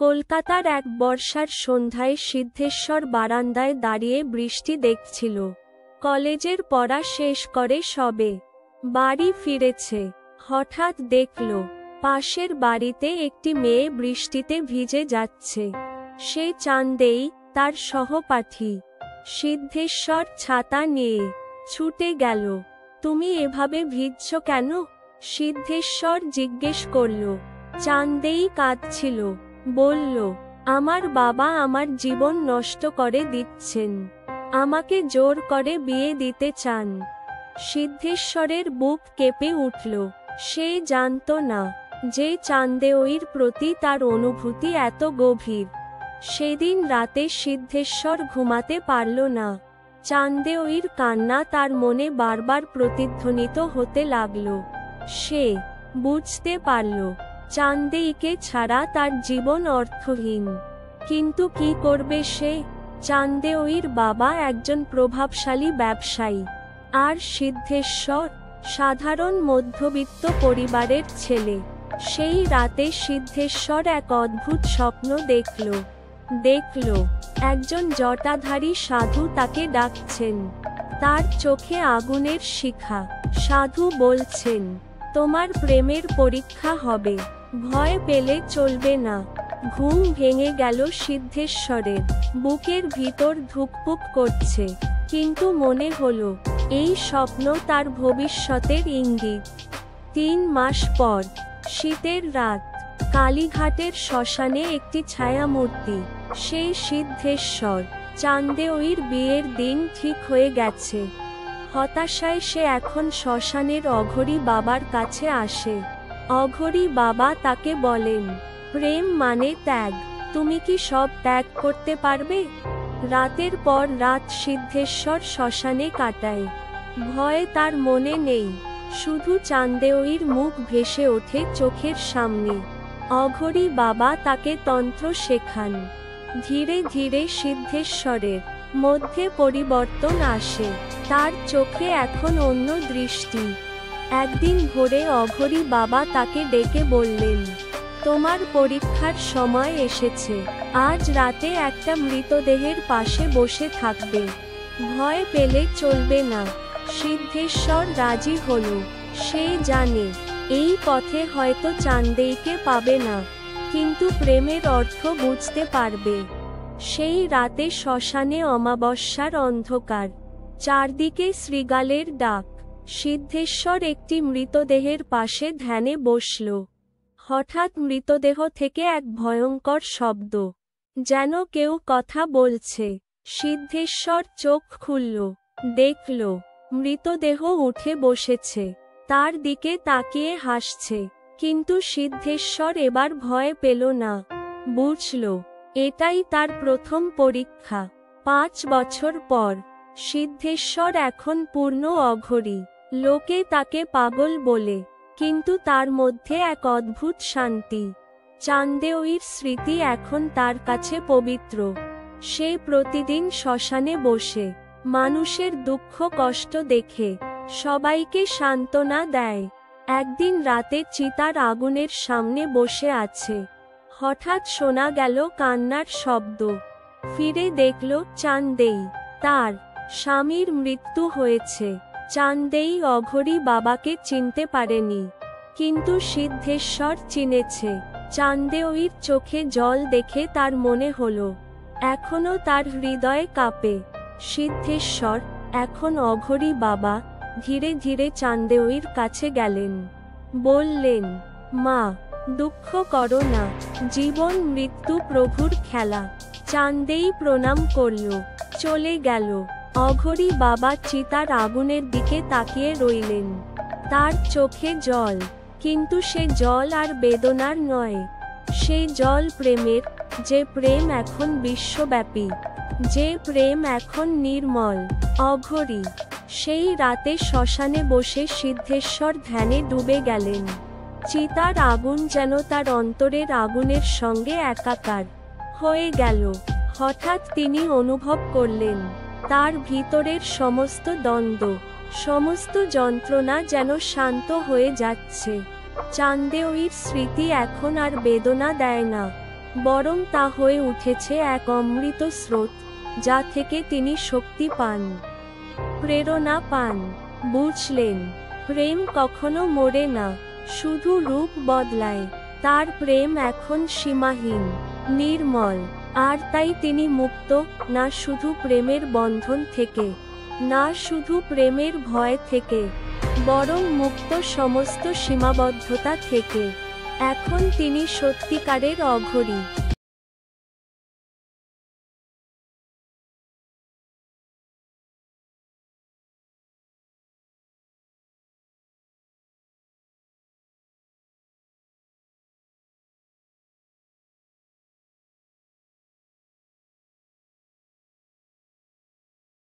কলকাতার এক বর্ষার সন্ধ্যায় সিদ্ধেশ্বর বারান্দায় দাঁড়িয়ে বৃষ্টি দেখছিল। কলেজের পড়া শেষ করে সবে বাড়ি ফিরেছে। হঠাৎ দেখল পাশের বাড়িতে একটি মেয়ে বৃষ্টিতে ভিজে যাচ্ছে। সে চাঁদেই, তার সহপাঠী। সিদ্ধেশ্বর ছাতা নিয়ে ছুটে গেল। তুমি এভাবে ভিজছ কেন? সিদ্ধেশ্বর জিজ্ঞেস করল। চাঁদেই কাঁদছিল। বলল, আমার বাবা আমার জীবন নষ্ট করে দিচ্ছেন। আমাকে জোর করে বিয়ে দিতে চান। সিদ্ধেশ্বরের বুক কেঁপে উঠল। সে জানত না যে চাঁদেয়ীর প্রতি তার অনুভূতি এত গভীর। সেদিন রাতে সিদ্ধেশ্বর ঘুমাতে পারল না। চাঁদেয়ীর কান্না তার মনে বারবার প্রতিধ্বনিত হতে লাগল। সে বুঝতে পারল চাঁদেয়ীকে ছাড়া তার জীবন অর্থহীন। কিন্তু কি করবে সে? চাঁদেয়ীর বাবা একজন প্রভাবশালী ব্যবসায়ী, আর সিদ্ধেশ্বর সাধারণ মধ্যবিত্ত পরিবারের ছেলে। সেই রাতে সিদ্ধেশ্বর এক অদ্ভুত স্বপ্ন দেখল একজন জটাধারী সাধু তাকে ডাকছেন। তার চোখে আগুনের শিখা। সাধু বলছেন, তোমার প্রেমের পরীক্ষা হবে, ভয় পেলে চলবে না। ঘুম ভেঙে গেল সিদ্ধেশ্বরের। বুকের ভিতর ধুকপুক করছে, কিন্তু মনে হলো এই স্বপ্ন তার ভবিষ্যতের ইঙ্গিত। 3 মাস পর, শীতের রাত, কালীঘাটের শ্মশানে একটি ছায়ামূর্তি। সেই সিদ্ধেশ্বর। চাঁদেয়ীর বিয়ের দিন ঠিক হয়ে গেছে। হতাশায় সে এখন শ্মশানের অঘরী বাবার কাছে আসে। অঘরী বাবা তাকে বলেন, প্রেম মানে ত্যাগ। তুমি কি সব ত্যাগ করতে পারবে? রাতের পর রাত সিদ্ধেশ্বর শ্মশানে কাটায়। ভয় তার মনে নেই, শুধু চাঁদেয়ীর মুখ ভেসে ওঠে চোখের সামনে। অঘরী বাবা তাকে তন্ত্র শেখান। ধীরে ধীরে সিদ্ধেশ্বরের মধ্যে পরিবর্তন আসে। তার চোখে এখন অন্য দৃষ্টি। একদিন ভোরে অঘরী বাবা তাকে ডেকে বললেন, তোমার পরীক্ষার সময় এসেছে। আজ রাতে একটা মৃতদেহের পাশে বসে থাকবে। ভয় পেলে চলবে না। সিদ্ধেশ্বর রাজি হল। সে জানে এই পথে হয়তো চাঁদেয়ীকে পাবে না, কিন্তু প্রেমের অর্থ বুঝতে পারবে। সেই রাতে শ্মশানে অমাবস্যার অন্ধকার, চারদিকে শৃগালের ডাক। সিদ্ধেশ্বর একটি মৃতদেহের পাশে ধ্যানে বসল। হঠাৎ মৃতদেহ থেকে এক ভয়ঙ্কর শব্দ, যেন কেউ কথা বলছে। সিদ্ধেশ্বর চোখ খুলল, দেখল মৃতদেহ উঠে বসেছে, তার দিকে তাকিয়ে হাসছে। কিন্তু সিদ্ধেশ্বর এবার ভয় পেল না। বুঝল এটাই তার প্রথম পরীক্ষা। 5 বছর পর, সিদ্ধেশ্বর এখন পূর্ণ অঘরী। লোকে তাকে পাগল বলে, কিন্তু তার মধ্যে এক অদ্ভুত শান্তি। চাঁদেয়ীর স্মৃতি এখন তার কাছে পবিত্র। সে প্রতিদিন শ্মশানে বসে মানুষের দুঃখ কষ্ট দেখে সবাইকে সান্ত্বনা দেয়। একদিন রাতে চিতার আগুনের সামনে বসে আছে। হঠাৎ শোনা গেল কান্নার শব্দ। ফিরে দেখল চাঁদেয়ী। তার স্বামীর মৃত্যু হয়েছে। চাঁদেয়ী অঘরী বাবাকে চিনতে পারেনি, কিন্তু সিদ্ধেশ্বর চিনেছে। চাঁদেয়ীর চোখে জল দেখে তার মনে হলো এখনো তার হৃদয় কাঁপে। সিদ্ধেশ্বর, এখন অঘরী বাবা, ধীরে ধীরে চাঁদেয়ীর কাছে গেলেন। বললেন, মা, দুঃখ করো না। জীবন মৃত্যু প্রভুর খেলা। চাঁদেয়ী প্রণাম করল, চলে গেল। অঘরী বাবা চিতার আগুনের দিকে তাকিয়ে রইলেন। তার চোখে জল, কিন্তু সে জল আর বেদনার নয়। সেই জল প্রেমের, যে প্রেম এখন বিশ্বব্যাপী, যে প্রেম এখন নির্মল। অঘরী। সেই রাতে শ্মশানে বসে সিদ্ধেশ্বর ধ্যানে ডুবে গেলেন। চিতার আগুন যেন তার অন্তরের আগুনের সঙ্গে একাকার হয়ে গেল। হঠাৎ তিনি অনুভব করলেন তার ভিতরের সমস্ত দ্বন্দ্ব, সমস্ত যন্ত্রণা যেন শান্ত হয়ে যাচ্ছে। চাঁদেয়ীর স্মৃতি এখন আর বেদনা দেয় না। বরং তা হয়ে উঠেছে এক অমৃত স্রোত, যা থেকে তিনি শক্তি পান, প্রেরণা পান। বুঝলেন, প্রেম কখনো মরে না, শুধু রূপ বদলায়। তার প্রেম এখন সীমাহীন, নির্মল, আর তাই তিনি মুক্ত, না শুধু প্রেমের বন্ধন থেকে, না শুধু প্রেমের ভয় থেকে, বরং মুক্ত সমস্ত সীমাবদ্ধতা থেকে। এখন তিনি সত্যিকারের অঘরী।